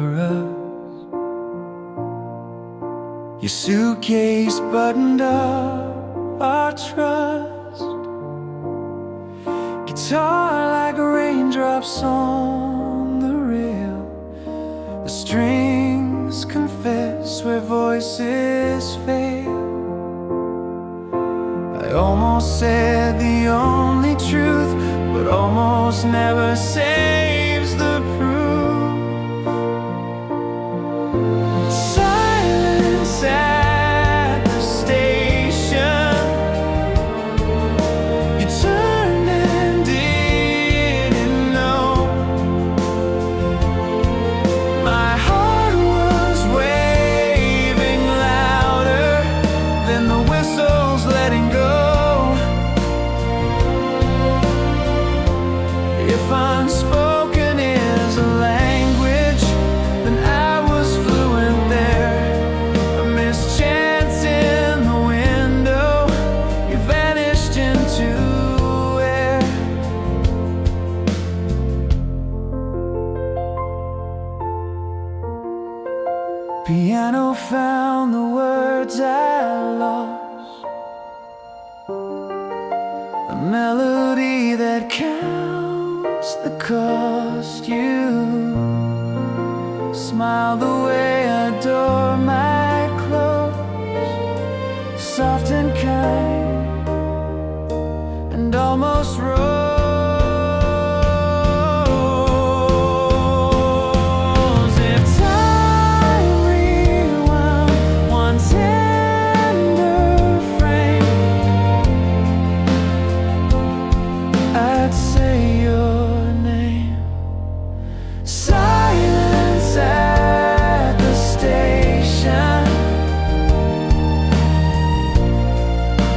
for us. Your suitcase buttoned up our trust. Guitar like raindrops on the rail. The strings confess where voices fail. I almost said the only truth, but almost never saves the proof. Silence at the station. You turned and didn't know. My heart was waving louder than the whistles letting go. If unspoken is a language, then I was fluent there. A mischance in the window, you vanished into air. Piano found the words I lost, a melody that counts the cost. You smile the way a door might close, soft and kind, and almost rose. If time rewound one tender frame, I'd say your name. Silence at the station.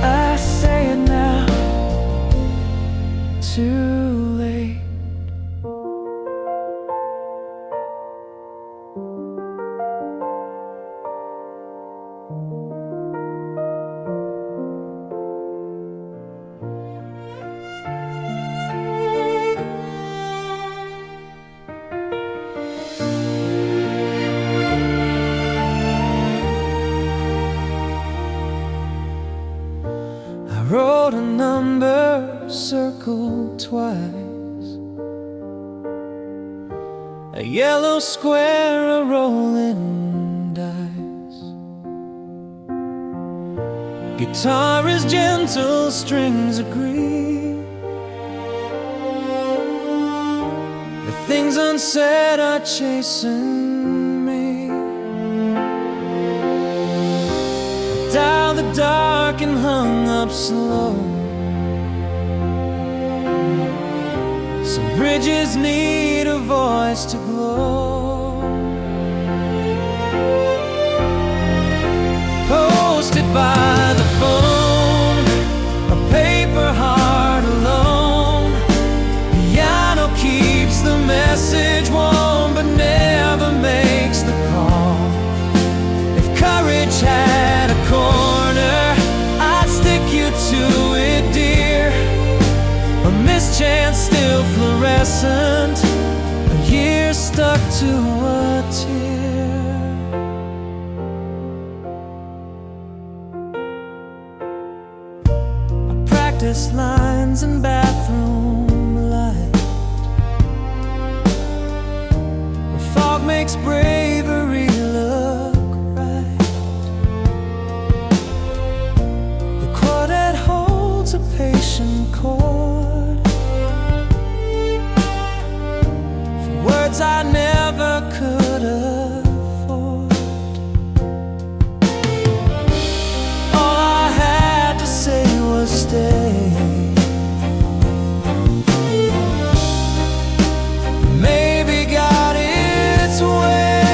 I say it now, too late. I wrote a number circled twice, a yellow square, a rolling dice. Guitar is gentle, strings agree. The things unsaid are chasing me. Dial the dark and hung up slow. Some bridges need a voice to glow. Posted by the phone, a paper heart alone. Piano keeps the message warm but never makes the call. If courage had a corner, I'd stick you to it, dear. A mischance still fluorescent, a year stuck to a tear. I practice lines in bathroom light. The fog makes bravery look right. The quartet holds a patient chord for words I never could afford. All I had to say was stay. Maybe got its way.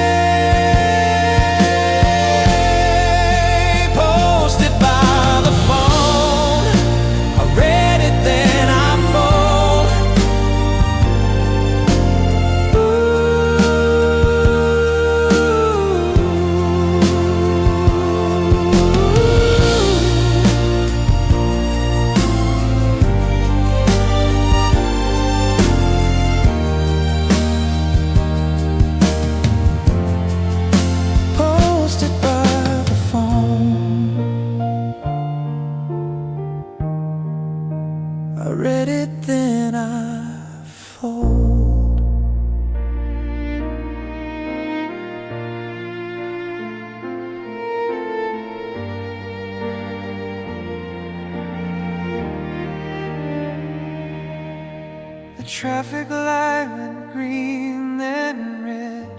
traffic light went green then red.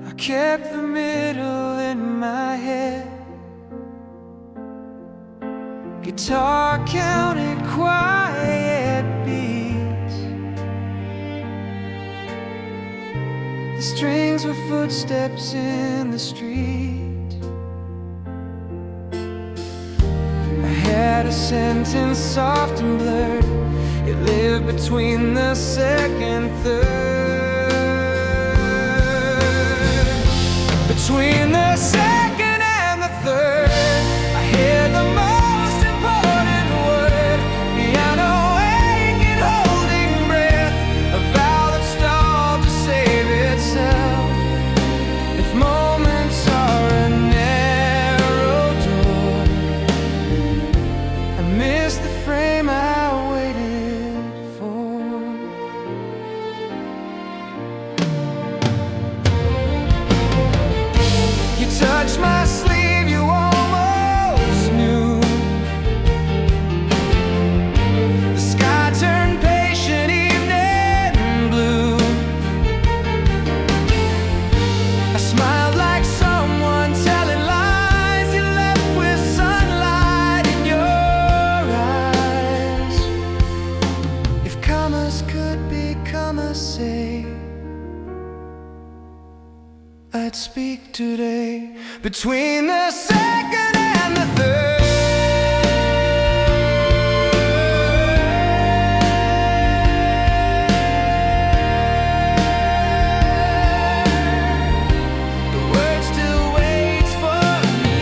I kept the middle in my head. Guitar counted quiet beats. The strings were footsteps in the street. I had a sentence soft and blurred. It lived between the second, third. Between the second and the third, I heard the most important word. Piano aching, holding breath, a vow that stalled to save itself. If moments are a narrow door, I miss the frame I waited for. You touched my sleeve, you almost knew. The sky turned patient, evening blue. I smiled like someone telling lies. You left with sunlight in your eyes. If commas could be commas, say I'd speak today. Between the second and the third, the word still waits for me.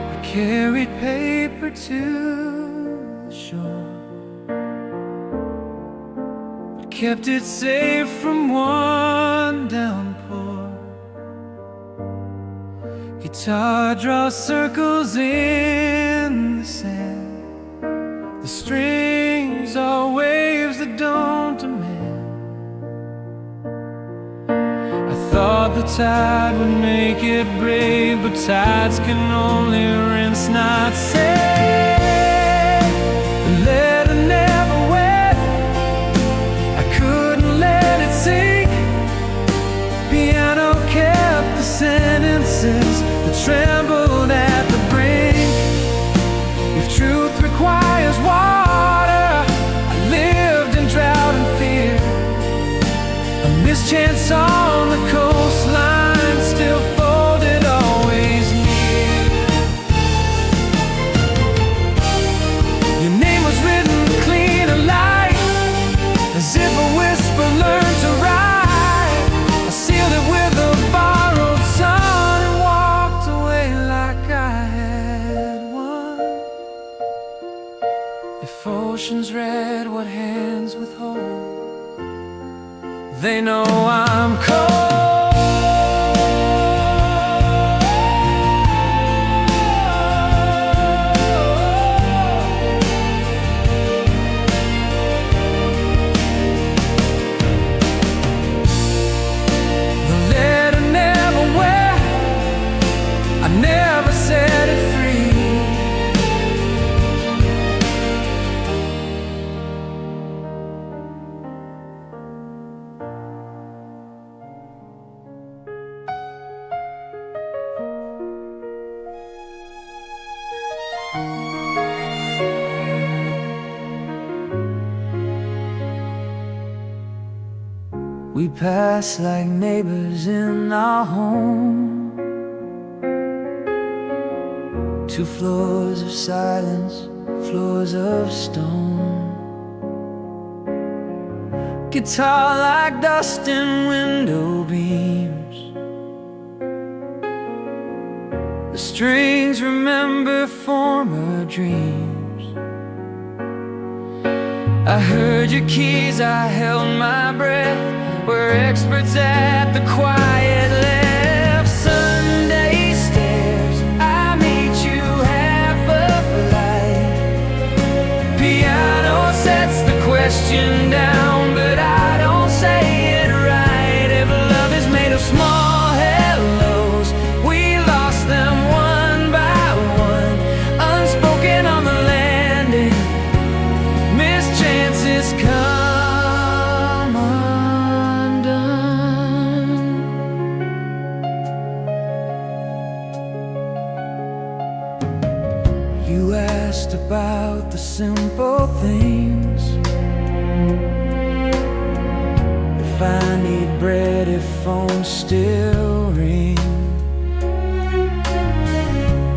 I carried paper to the shore, kept it safe from one downpour. Guitar draws circles in the sand. The strings are waves that don't demand. I thought the tide would make it brave, but tides can only rinse, not save. The letter never went, I couldn't let it sink. Piano kept the sentences that trembled at the brink. If truth requires water, I lived in drought and fear. A mischance on the coastline, still folded, always near. Your name was written clean and light, as if a whisper learned to write. I sealed it with a borrowed sun and walked away like I had one. If oceans read what hands withhold, they know I'm cold. The letter never went, I never set it free. We pass like neighbors in our home. Two floors of silence, floors of stone. Guitar like dust in window beams. The strings remember former dreams. I heard your keys, I held my breath. We're experts at the quiet left. Sunday stairs, I meet you half of light. Piano sets the question down, but I don't say it right. If love is made of small hellos, we lost them one by one. Unspoken on the landing, missed chances come undone. You asked about the simple things. If I need bread, if phones still ring,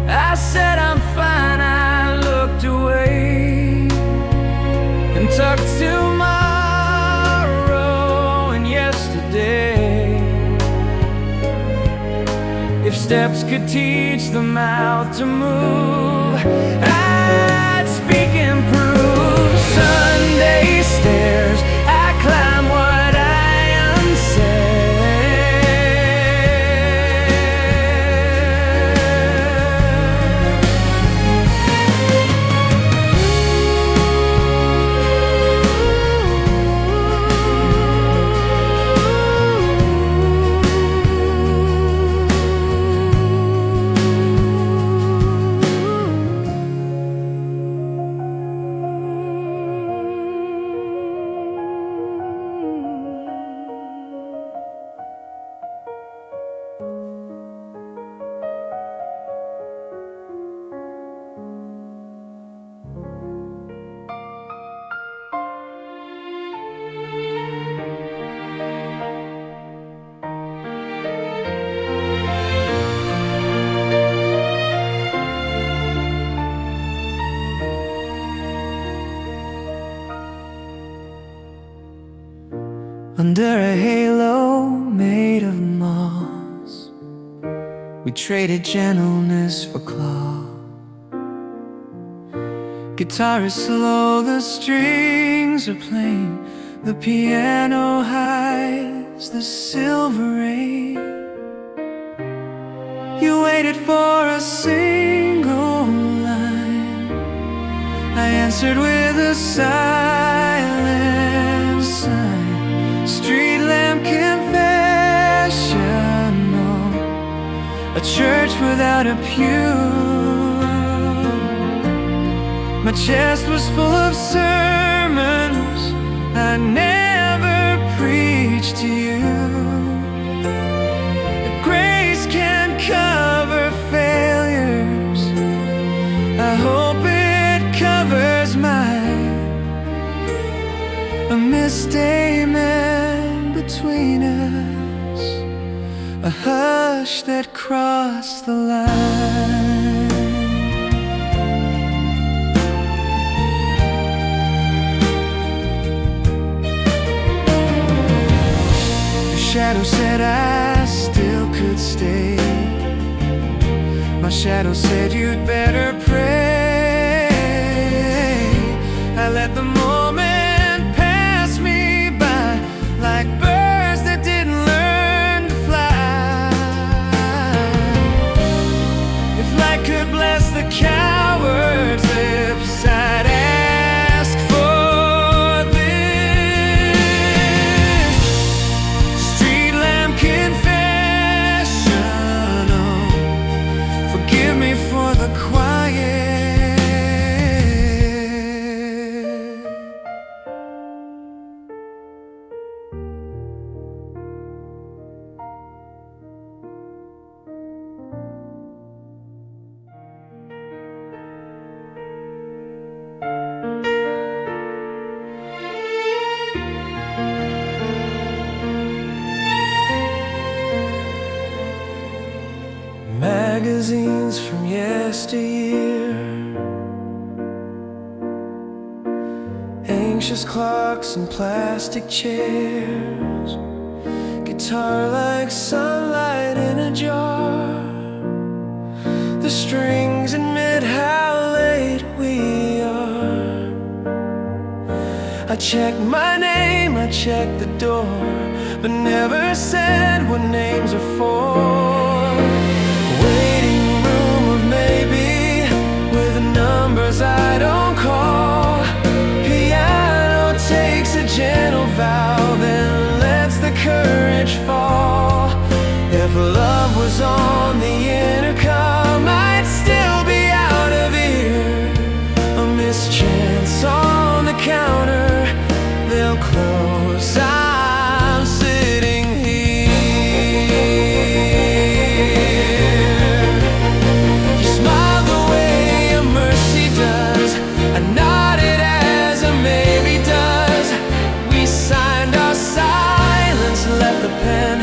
I said I'm fine. I looked away and tucked tomorrow and yesterday. If steps could teach the mouth to move, I'd speak and prove. Sunday stairs, I climb what I unsaid. Under a halo made of moss, we traded gentleness for claw. Guitar is slow, the strings are plain, the piano hides the silver rain. You waited for a single line, I answered with a silent sign. Streetlamp Confessional, a church without a pew. My chest was full of sermons I never preached to you. If grace can cover failures, I hope it covers mine. A misstatement between us, a hush that crossed the line. Your shadow said I still could stay. My shadow said you'd better pray. I let the moment pass me by like birds that didn't learn to fly. If light could bless the coward's lips, I'd ask for this. Streetlamp Confessional, forgive me for the quiet. Magazines from yesteryear, anxious clocks and plastic chairs, guitar like sunlight in a jar. The strings admit how late we are. I checked my name, I checked the door, but never said what names are for. Waiting room of maybe, with numbers I don't call. Piano takes a gentle vow, then lets the courage fall. If love was on the intercom, I'd still be out of ear. A mischance on the counter, they'll close. I'm sitting here. You smiled the way a mercy does. I nodded as a maybe does. We signed our silence, left the pen,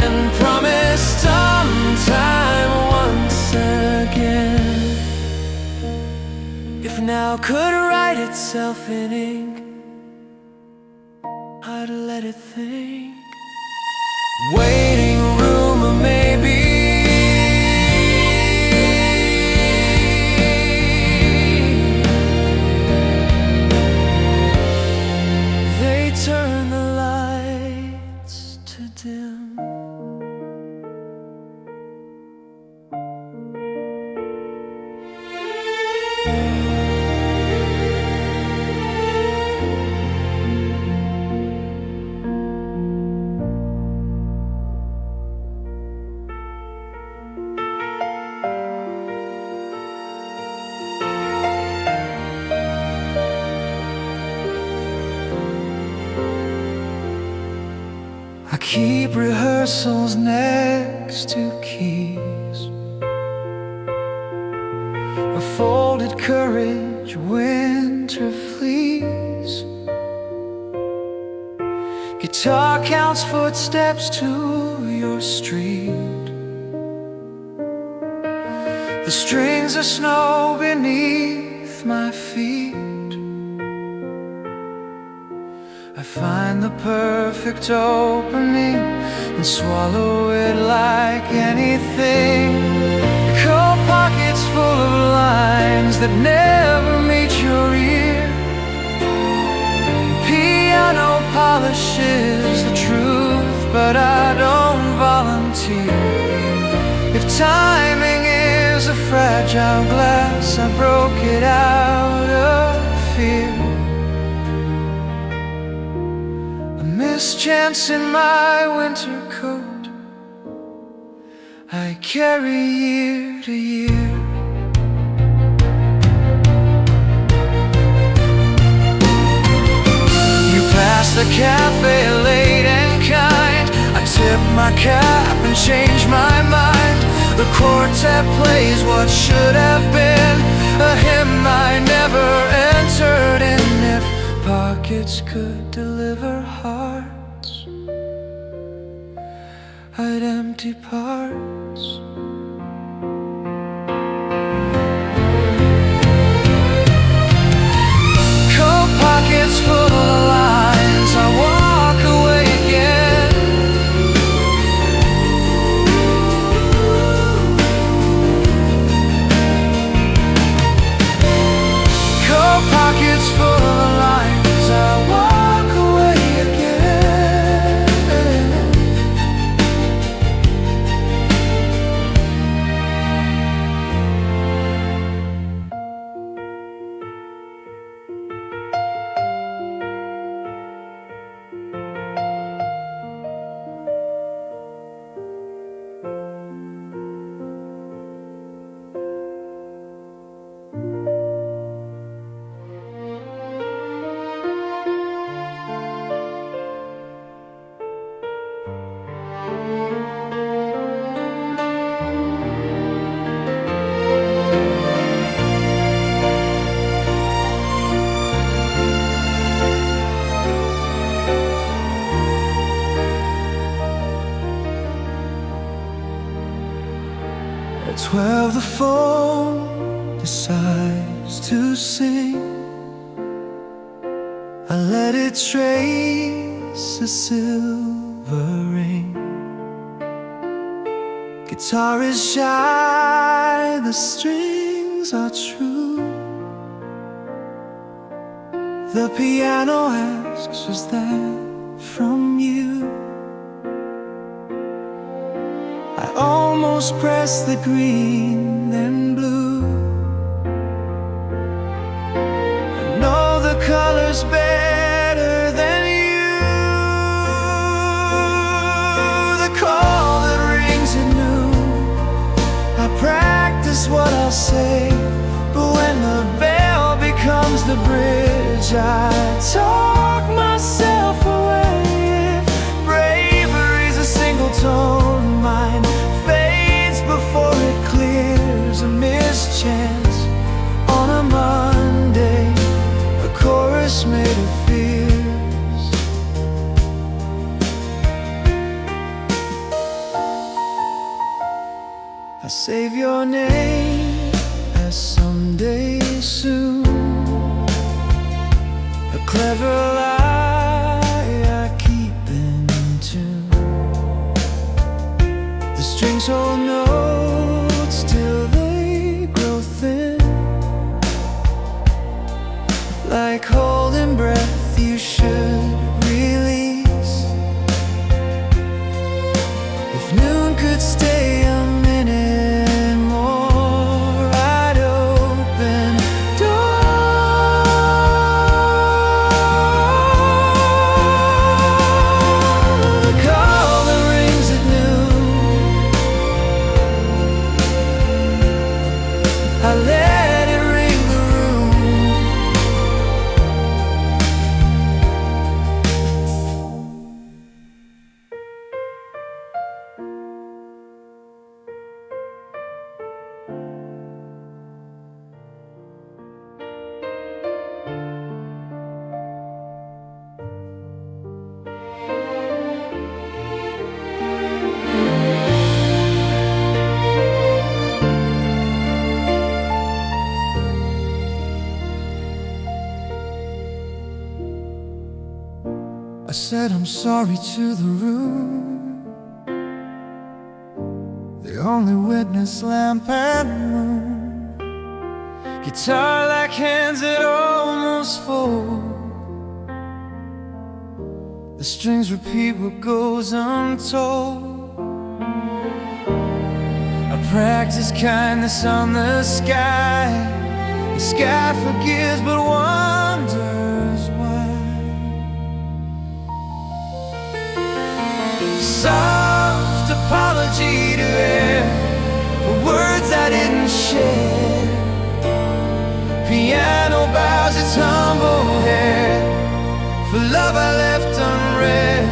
and promised sometime once again. If now could write itself in ink, I'd let it think. Waiting room or maybe, they turn the lights to dim. I keep rehearsals next to keys, a folded courage, winter flees. Guitar counts footsteps to your street. The strings of snow beneath my feet. I find the perfect opening and swallow it like anything. Cold pockets full of lines that never meet your ear. Piano polishes the truth, but I don't volunteer. If timing is a fragile glass, I broke it out of fear. Mischance in my winter coat, I carry year to year. You pass the cafe late and kind, I tip my cap and change my mind. The quartet plays what should have been a hymn I never entered in. If pockets could deliver hearts, I'd empty parts. Cold pockets full of lines, I walk away again. Cold pockets full of lines, I walk away again. At 12 the phone decides to sing. I let it trace a silver ring. Guitar is shy, the strings are true. The piano asks, was that from you? I almost pressed the green, then blue. I know the colors better than you. The call that rings at noon, I practice what I'll say, but when the bell becomes the bridge, I talk myself away. If bravery's a single tone, mine fades before it clears. A mischance on a Monday, a chorus made of fears. I save your name as someday soon, a clever lie I keep in tune. The strings hold notes till they grow thin, like holding breath you should release. If noon could stay a minute more, I'd open doors. The call that rings at noon, I let it ring the room. I said I'm sorry to the room, the only witness, lamp and moon. Guitar like hands that almost fold, the strings repeat what goes untold. I practice kindness on the sky forgives but wonders why. Soft apology to air for words I didn't share. Piano bows its humble head for love I left unread.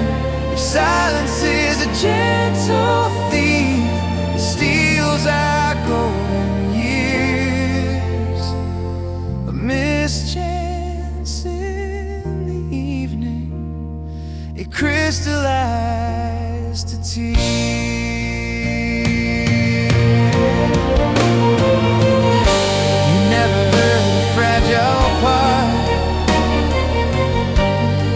If silence is a gentle thief, it steals our golden years. A mischance in the evening, it crystallized to tears. You never heard the fragile part,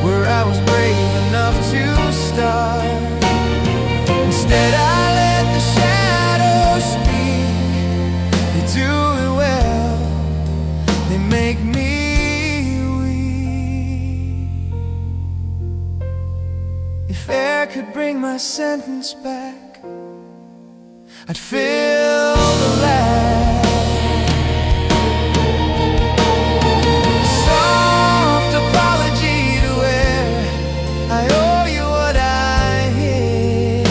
where I was brave enough to start. Instead I let the shadows speak. They do it well, they make me weak. If air could bring my sentence back, I'd fill the lab. Soft apology to air, I owe you what I hear.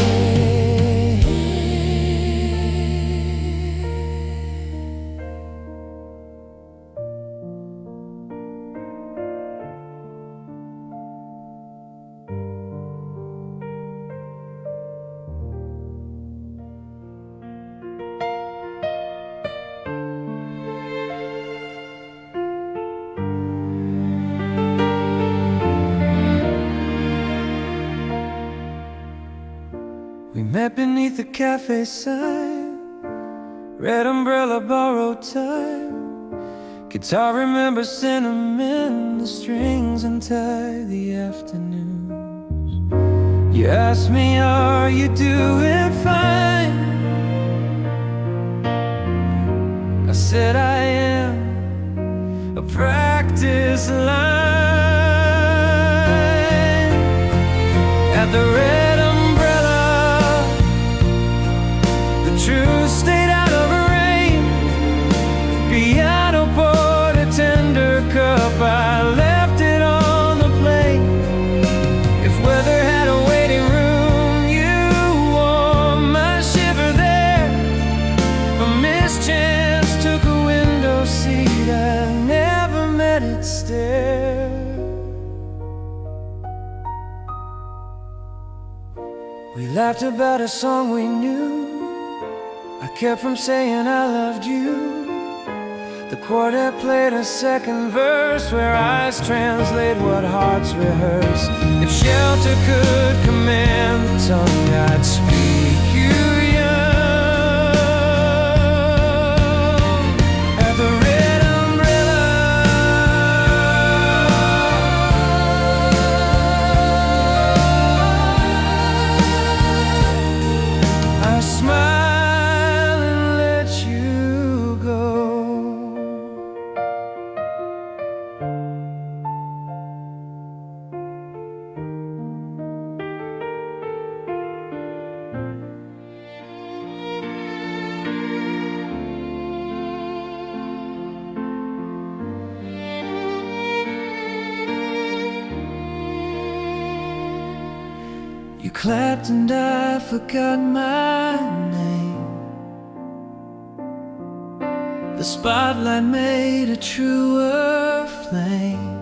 We met beneath the cafe sign, red umbrella, borrowed time. Guitar remembers cinnamon, the strings untie the afternoons. You asked me, are you doing fine? I said I am, a practice line. laughed about a song we knew. I kept from saying I loved you. The quartet played a second verse where eyes translate what hearts rehearse. If shelter could command the tongue, I'd speak you young at the red umbrella. I smile and let you go. You clapped and I forgot my name. The spotlight made a truer flame.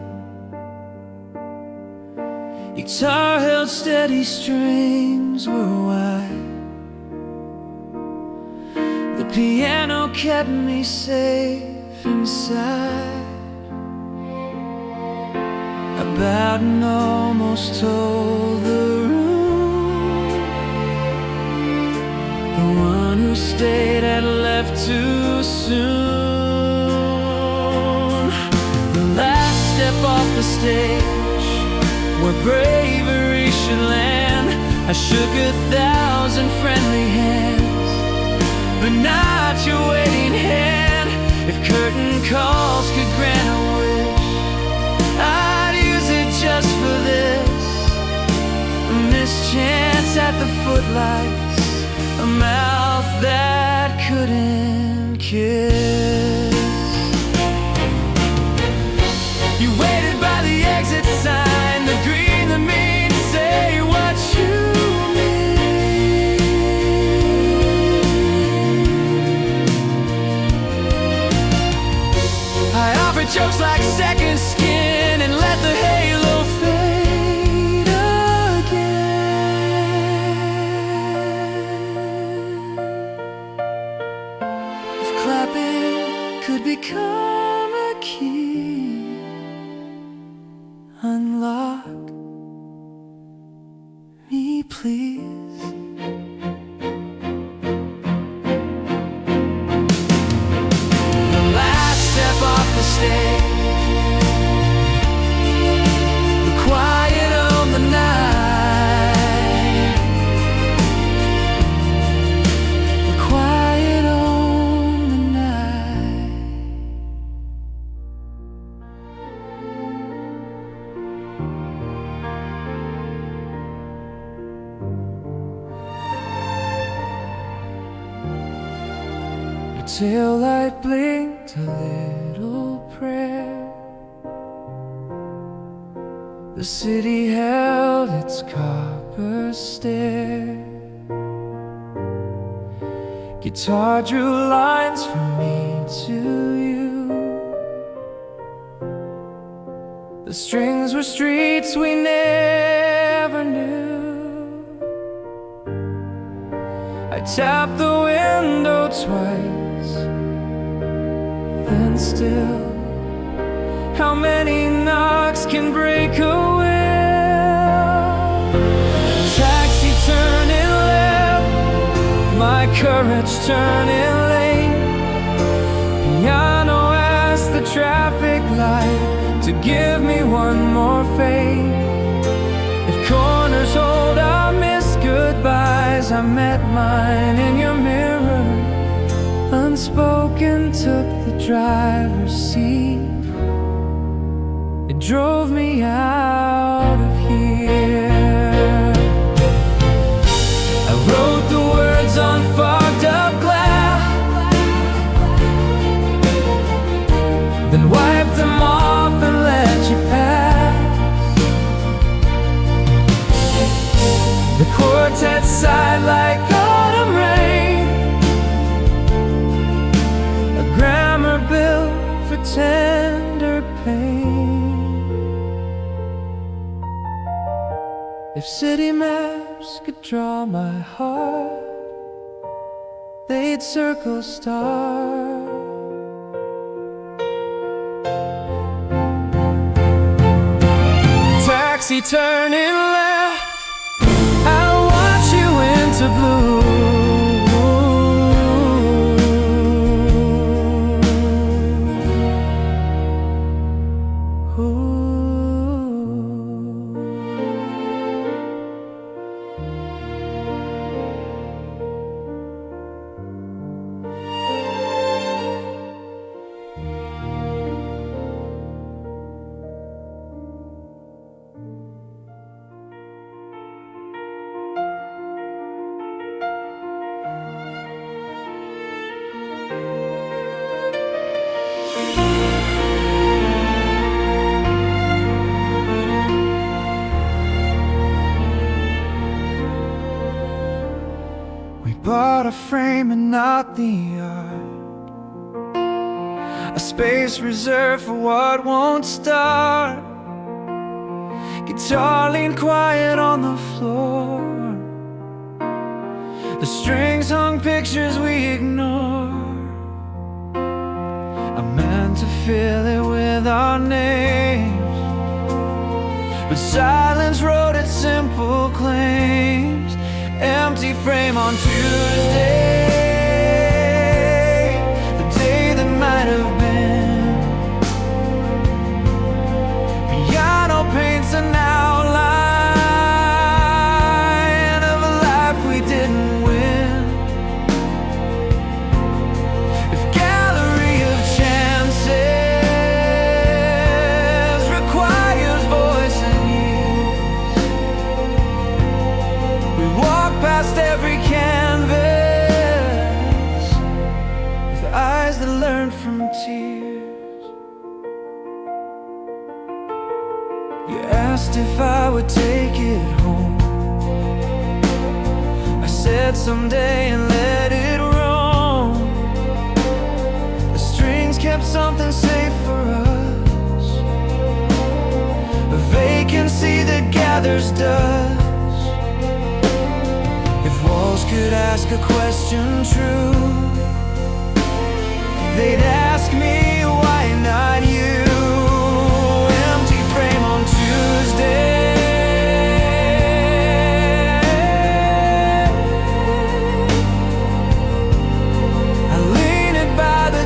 Guitar held steady, strings were wide. The piano kept me safe inside. I bowed and almost told the room the one who stayed had left too soon. The last step off the stage where bravery should land. I shook 1,000 friendly hands, but not your waiting hand. If curtain calls could grant a wish, I'd use it just for this. A mischance at the footlights, a mouth that couldn't kiss. You waited by the exit sign, the green, the mean, say what you mean. I offered jokes like second skin and let the halo fade again. If clapping could become a key, unlock me, please. The last step off the stage, the quiet on the night, the quiet on the night. Your tail light blinked a little prayer. The city held its copper stare. Guitar drew lines from me to you. The strings were streets we never knew. I tapped the window twice, then still. How many knocks can break a will? Taxi turning left, my courage turning late. Piano asked the traffic light to give me one more faith. If corners hold our missed goodbyes, I met mine in your mirror. Unspoken took the driver's seat. It drove me out of here. I wrote the words on fogged up glass, then wiped them off and let you pass. The quartet sighed like autumn rain, a grammar built for tender pain. If city maps lips could draw my heart, they'd circle stars. Taxi turning left, I'll watch you into blue. Bought a frame and not the art, a space reserved for what won't start. Guitar leaned quiet on the floor, the strings hung pictures we ignore. I meant to fill it with our names, but silence wrote its simple claims. Empty frame on Tuesday, the day that might have been. Piano paints an outline of a life we didn't win. If gallery of chances requires voice and ease, we walk past every canvas with eyes that learned from tears. You asked if I would take it home. I said someday and let it roam. The strings kept something safe for us, a vacancy that gathers dust. Walls could ask a question true, they'd ask me why not you. Empty frame on Tuesday, I lean it by the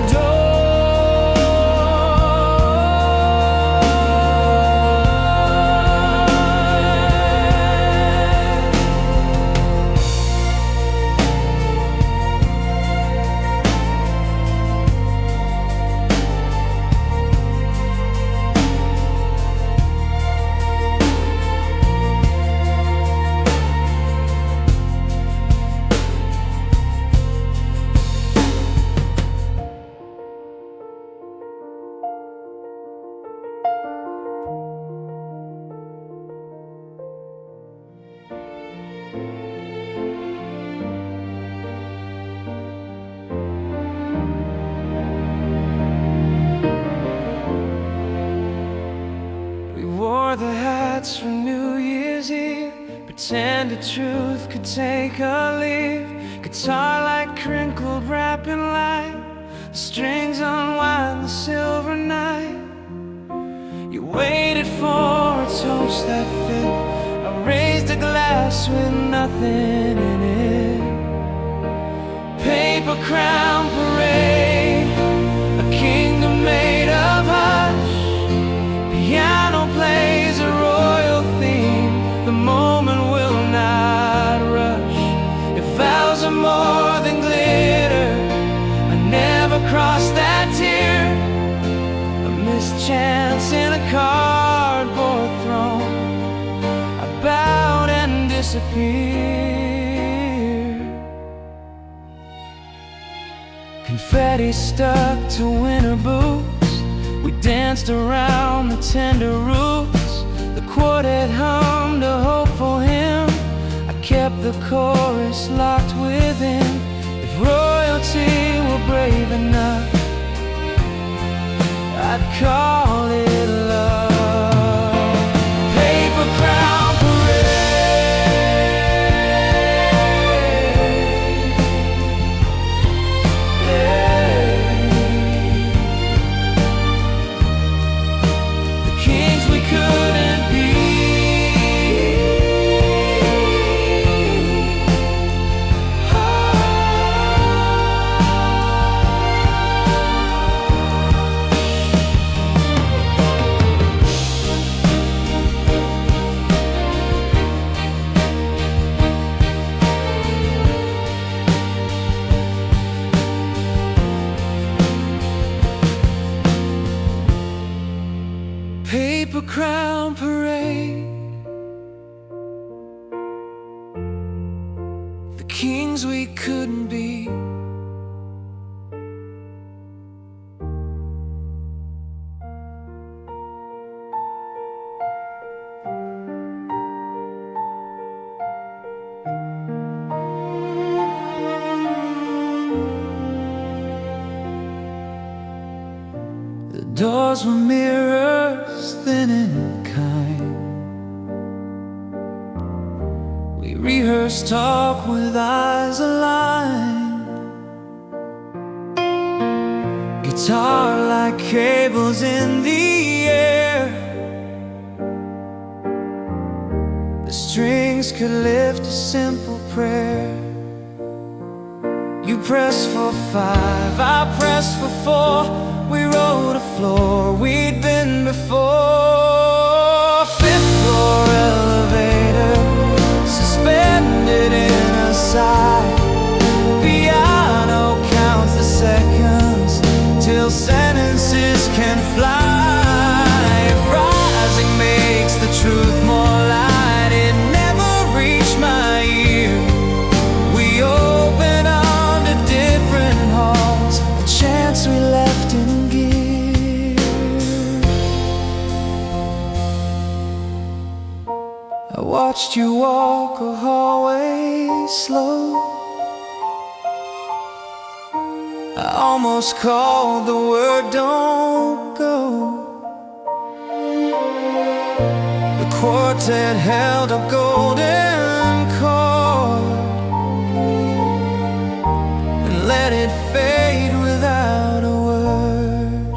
for New Year's Eve, pretended truth could take a leave. Guitar light crinkled, wrapping light, the strings unwind the silver night. You waited for a toast that fit, I raised a glass with nothing in it. Paper crown parade, a kingdom made of hush. Piano plays a royal theme, the moment will not rush. If vows are more than glitter, I never crossed that tier. A missed chance in a cardboard throne, I bowed and disappeared. Confetti stuck to winter boots, we danced around the tender roots. The quartet hummed a hopeful hymn, I kept the chorus locked within. If royalty were brave enough, I'd call it love. Paper crown parade, crown parade, the kings we couldn't be. The doors were mirrors, thin and kind. We rehearsed talk with eyes aligned. Guitar like cables in the air. The strings could lift a simple prayer. You pressed for 5, I pressed for 4. We rode a floor we'd been before. 5th floor elevator, suspended in a sigh. Piano counts the seconds till sentences can fly. If rising makes the truth more light, it never reached my ear. We opened on to different halls, a chance we left in gear. I watched you walk a hallway slow. I almost called the word don't go. The quartet held a golden chord and let it fade without a word.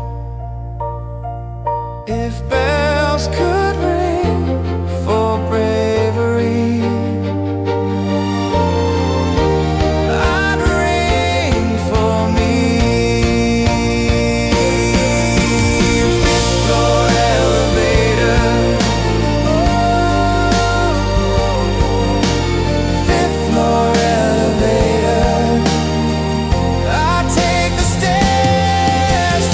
If bells could ring for bravery, I'd ring for me. 5th floor elevator, 5th floor elevator. I'd take the stairs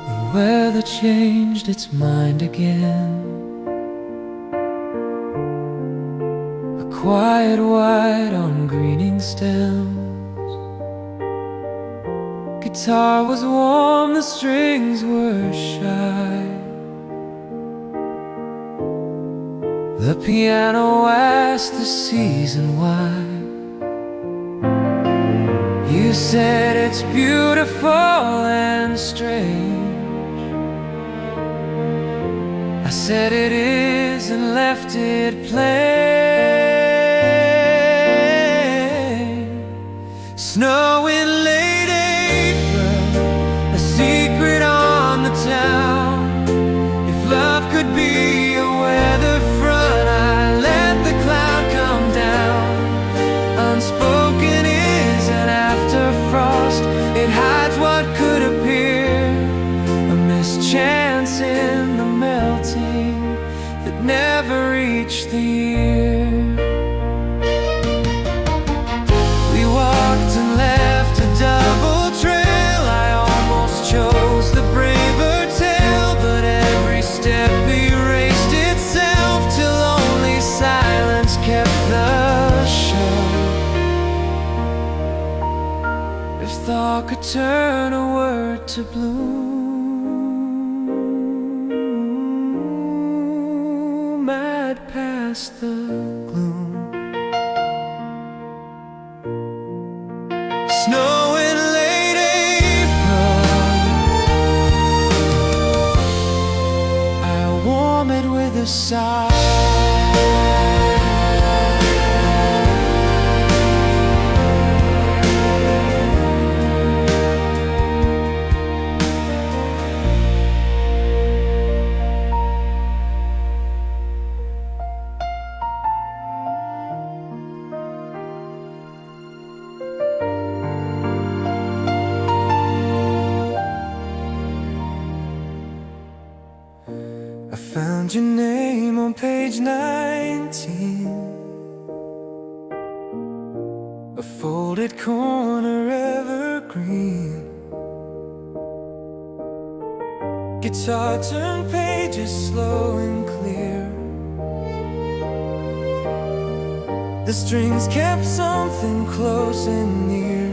The weather changed its mind again. A quiet white on greening stems. Guitar was warm, the strings were shy. The piano asked the season why. You said it's beautiful and strange. I said it is and left it plain. Snow in late April, a secret on the town. If love could be a weather front, I let the cloud come down. Unspoken is an after frost, it hides what could appear. A mischance in the melting that never reached the ear. We walked and left a double trail. I almost chose the braver tale, but every step erased itself till only silence kept the show. If thought could turn a word to bloom, I'd pass the gloom. Snow in late April, I warm it with a sigh. Find your name on page 19, a folded corner evergreen. Guitar turned pages slow and clear. The strings kept something close and near.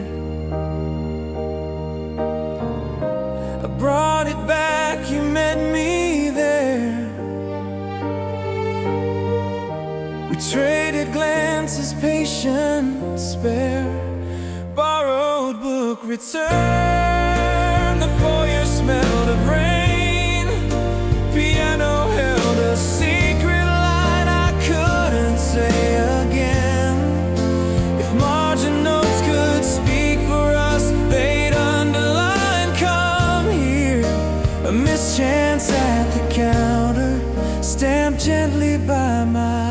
I brought it back, you met me there. We traded glances, patient, spare. Borrowed book, return. The foyer smelled of rain. Piano held a secret line I couldn't say again. If margin notes could speak for us, they'd underline, come here. A mischance at the counter, stamped gently by my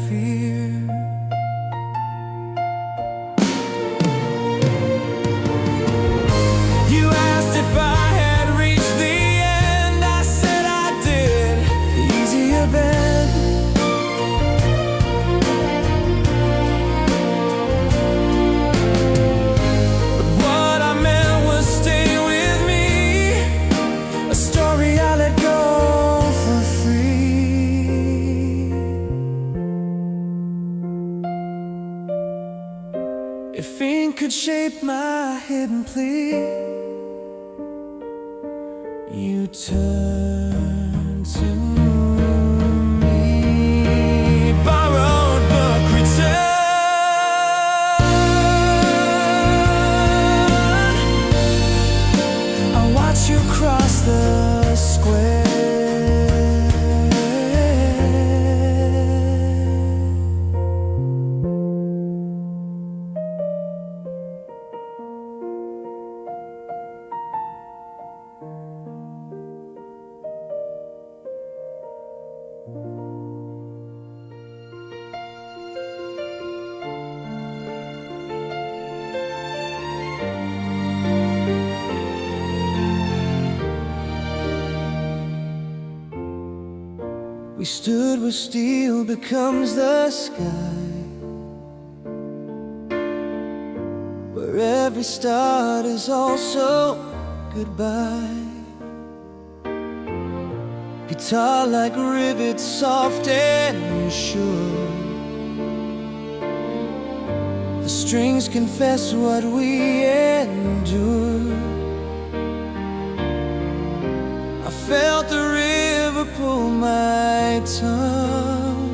fear. You asked if I had reached the end. I said I did. Easier bed. But what I meant was stay with me. A story I let go for free. If ink could shape my hidden plea, you turn to me. Borrowed book, return. I watch you cross the square. We stood where steel becomes the sky, where every start is also goodbye. Guitar like rivets, soft and sure. The strings confess what we endure. I felt the river pull my tongue.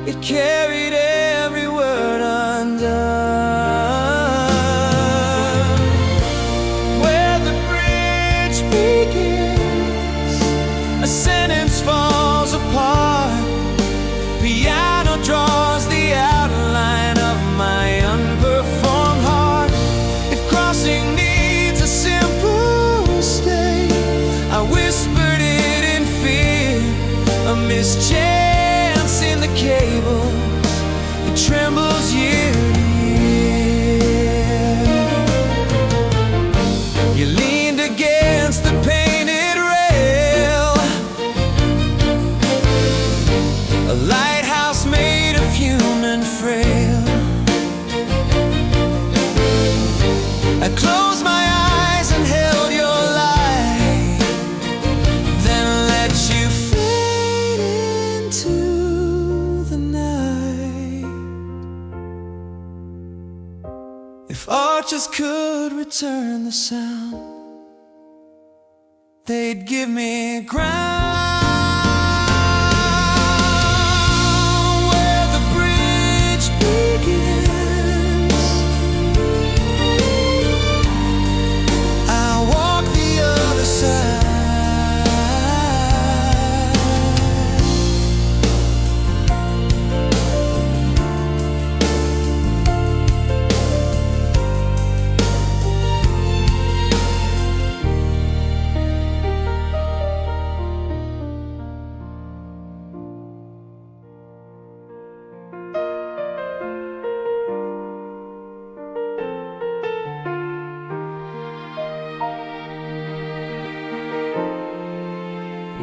It carried every word undone. Where the bridge begins, a sentence falls apart. Piano draws the outline of my unperformed heart. If crossing needs a simple stay, I whispered it in fear. A mischance in the cables, it trembles year to year. You leaned against the painted rail, a lighthouse made of human frail. I closed my eyes and held your light, then let you fade into the night. If arches could return the sound, they'd give me ground. Where the bridge begins, I'll walk the other side.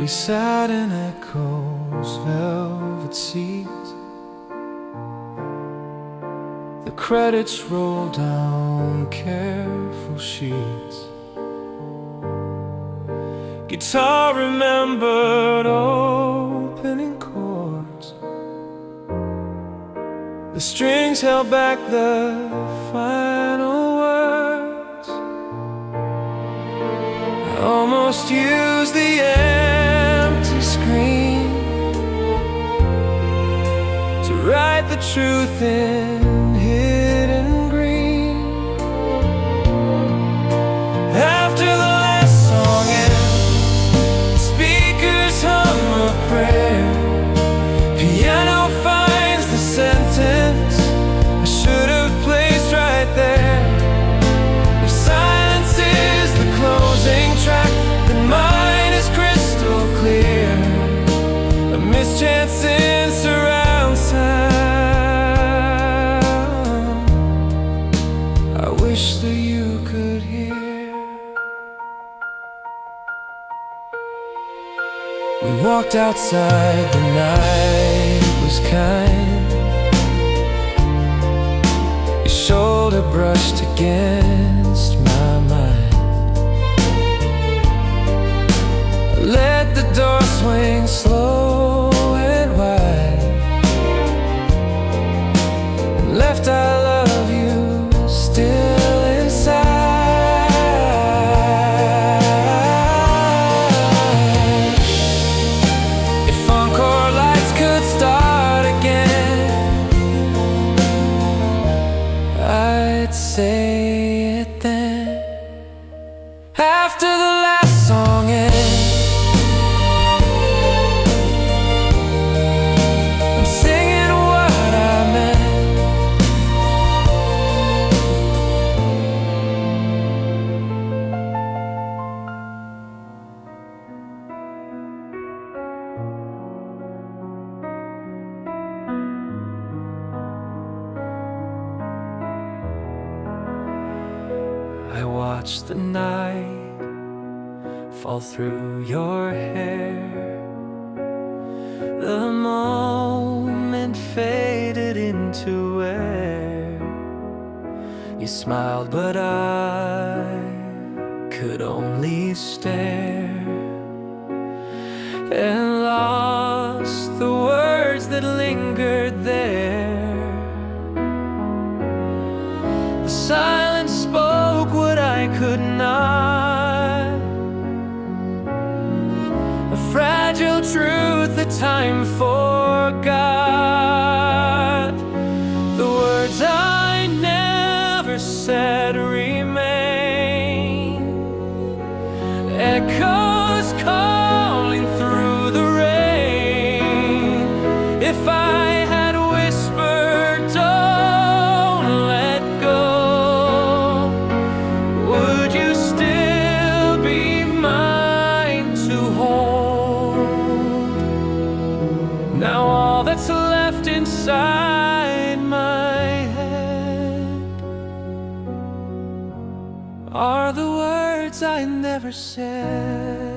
We sat in echoes, velvet seats. The credits roll down careful sheets. Guitar remembered opening chords. The strings held back the final words. I almost used the empty screen to write the truth in hidden green. After the last song ends, speakers hum a prayer. Piano finds the sentence I should have placed right there. If silence is the closing track, then mine is crystal clear. A mischance in surround sound. I wish that you could hear. We walked outside, the night was kind. Your shoulder brushed against my mind. I let the door swing slow and wide, and left I love you still inside. If encore lights could start again, I'd say it then. After the last song ends, I'm singing what I meant. I watched the night fall through your hair. The moment faded into air. You smiled, but I could only stare, and lost the words that lingered there. The silence spoke what I could not, a fragile truth that time forgot. The words I never said remain, echoes calling through the rain. If I had whispered, don't let go, would you still be mine to hold? Now all that's left inside my head are the words I never said.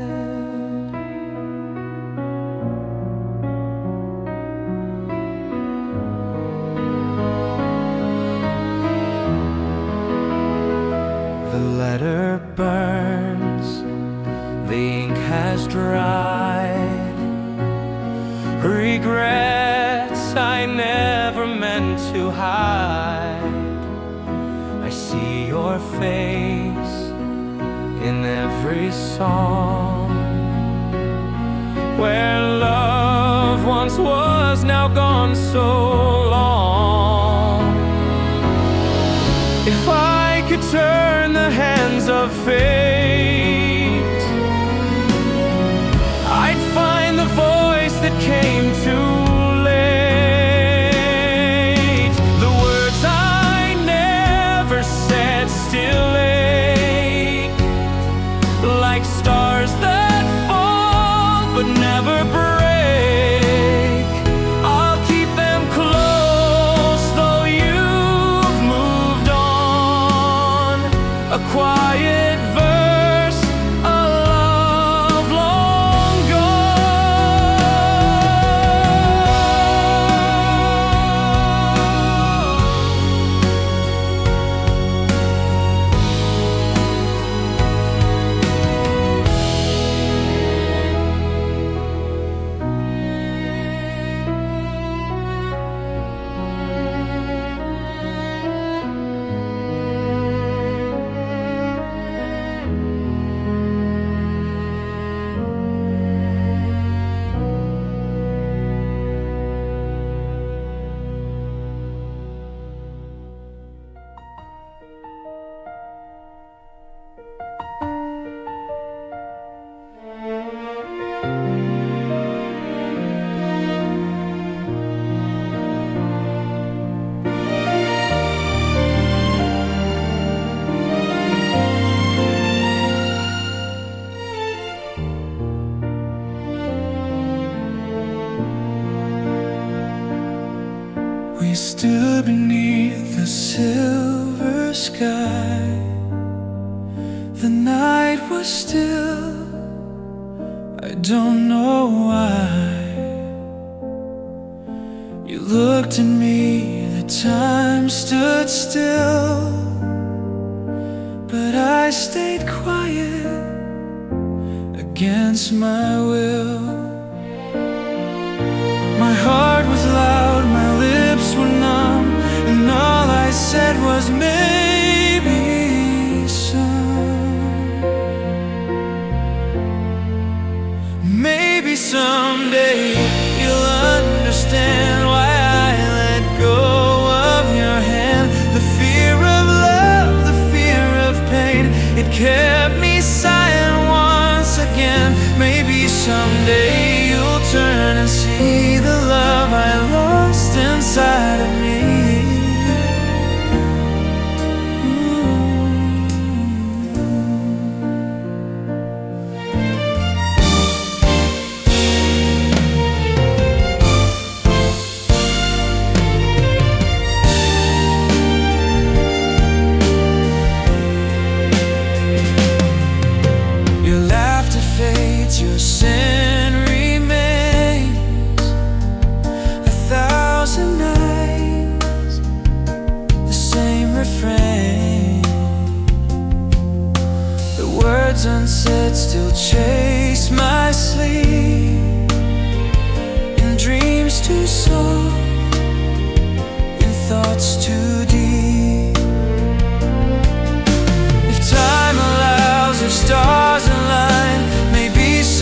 The letter burns, the ink has dried. Regrets I never meant to hide. I see your face in every song, where love once was now gone so long. If I could turn the hands of fate, I'd find the voice that came too late. The words I never said still ache, like stars that fall but never break. I'll keep them close, though you've moved on. A quiet verse, a love long gone. stood beneath the silver sky. The night was still, I don't know why. You looked at me, the time stood still, but I stayed quiet against my will. My heart was loud, my lips were numb, and all I said was maybe maybe someday you'll understand why I let go of your hand. The fear of love, the fear of pain, it kept me silent once again. Maybe someday you'll turn and see the love I lost inside of me. Your sin remains 1,000 nights, the same refrain. The words unsaid still chase my sleep, in dreams too soft, in thoughts too deep. If time allows, if stars align,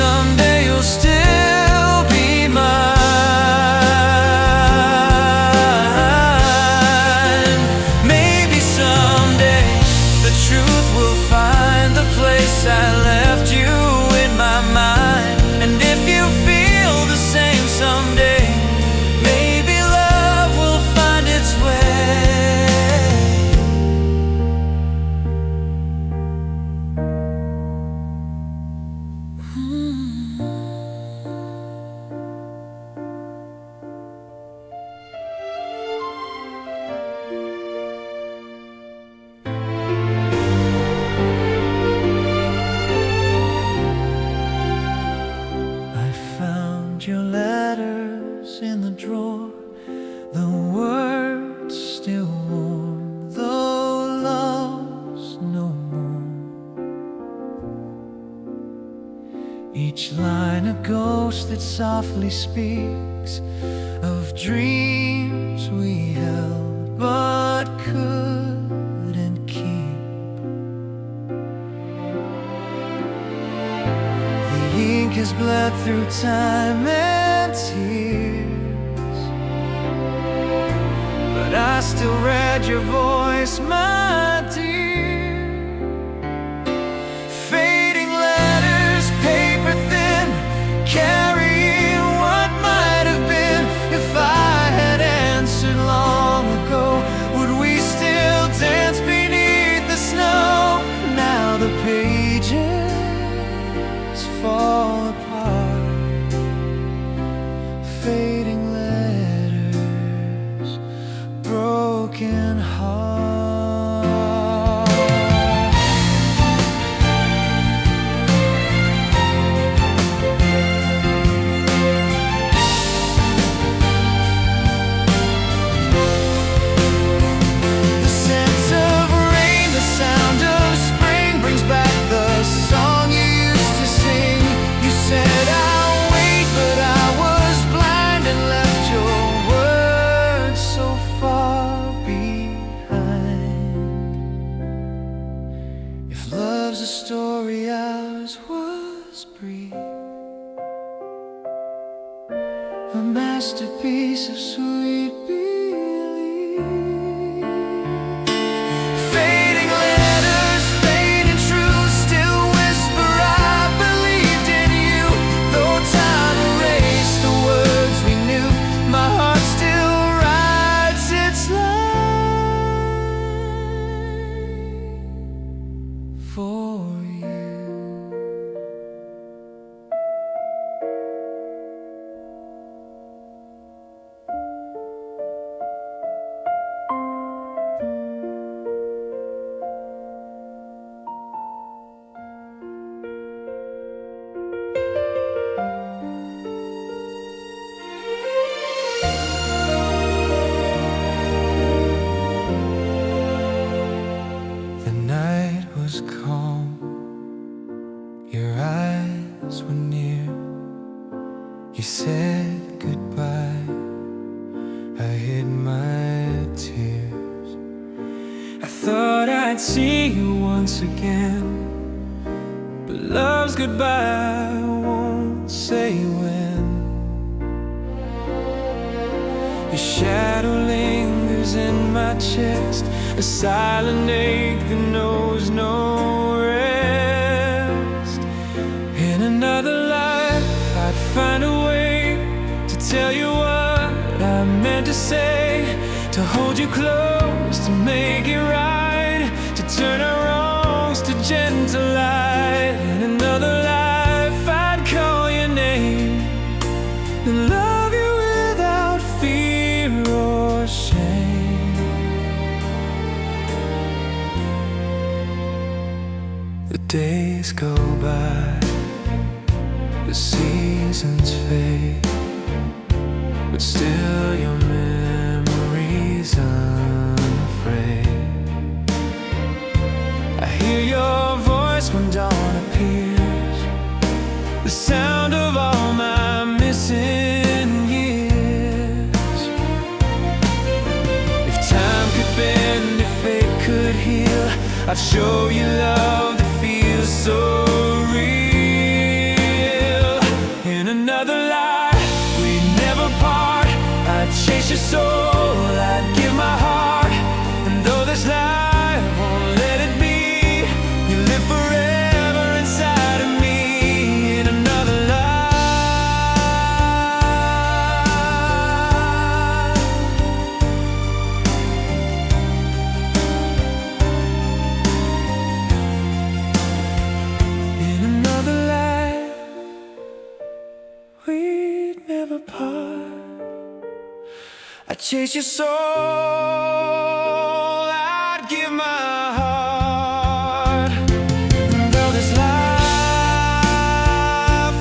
someday you'll still be mine. Maybe someday the truth will find the place I left you in my mind. And if you feel the same someday, maybe love will find its way. Your letters in the drawer, the words still warm, though love's no more. Each line a ghost that softly speaks of dreams we held but couldn't keep. The ink has bled through time and tears, but I still read your voice, my dear. Fading letters, paper thin, carrying what might have been. If I had answered long ago, would we still dance beneath the snow? Now the pages fall apart, fading letters, broken heart. The scent of rain, the sound of spring brings back the song you used to sing. You said I'll wait, but I was blind and left your words so far behind. If love's a story, ours was brief, a masterpiece of sweet belief. Fading letters, fading truth, still whisper I believed in you. Though time erased the words we knew, my heart still writes its line for you. The night was calm, your eyes were near. You said goodbye, I hid my tears. I thought I'd see you once again, but love's goodbye won't say when. Your shadow lingers in my chest, a silent ache that knows no rest. In another life I'd find a way to tell you what I meant to say, to hold you close, to make it right, to turn our wrongs to gentle light. In another life I'd call your name and love you without fear or shame. The days go by, the seasons fade, but still your memory's unafraid. I hear your voice when dawn appears, the sound of all my missing years. If time could bend, if fate could heal, I'd show you love that feels so real. In another life we'd never part, I'd chase your soul, I'd give my heart. And though this life won't let it be, you live forever inside of me. In another life, in another life we'd never part. I'd chase your soul, I'd give my heart. And though this life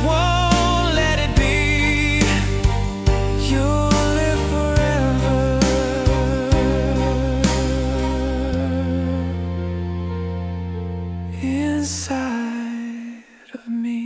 won't let it be, you'll live forever inside of me.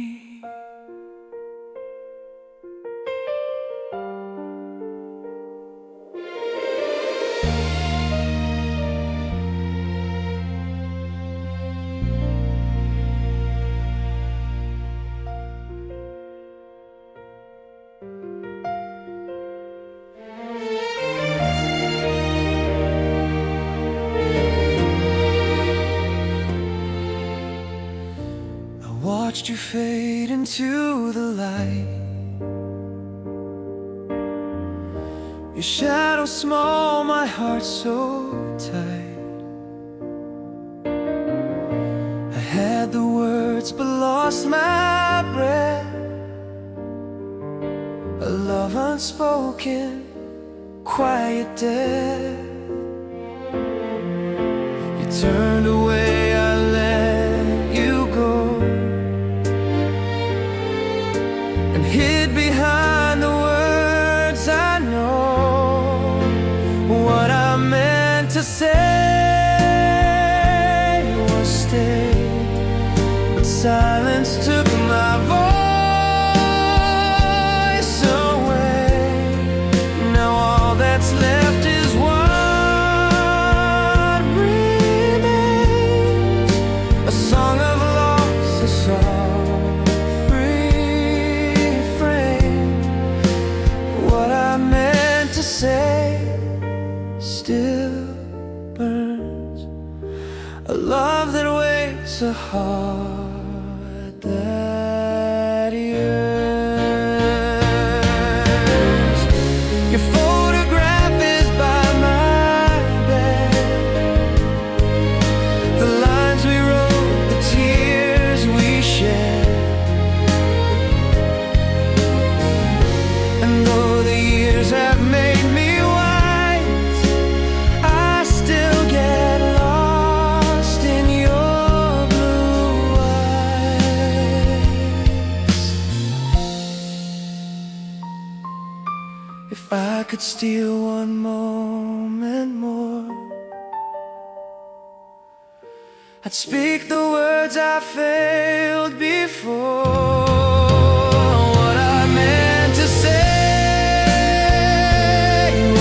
Watched you fade into the light, your shadow small, my heart so tight. I had the words but lost my breath, a love unspoken, quiet death. You turned away, I let you go, hid behind the words I know. What I meant to say was stay, but silence took my voice away. Now all that's left is what remains, a song of loss, a song say still burns, a love that waits, a heart that yearns. Your photograph is by my bed, the lines we wrote, the tears we shed. And though the years have made if I could steal one moment more, I'd speak the words I failed before. What I meant to say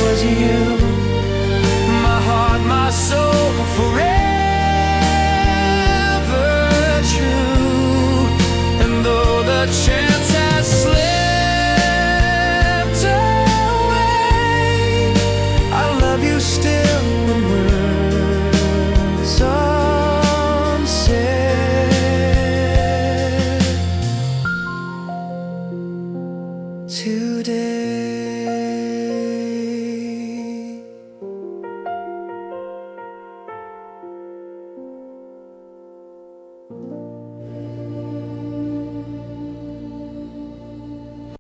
was you, my heart, my soul, forever true. And though the chance has slipped away, I love you still when words are unsaid. Today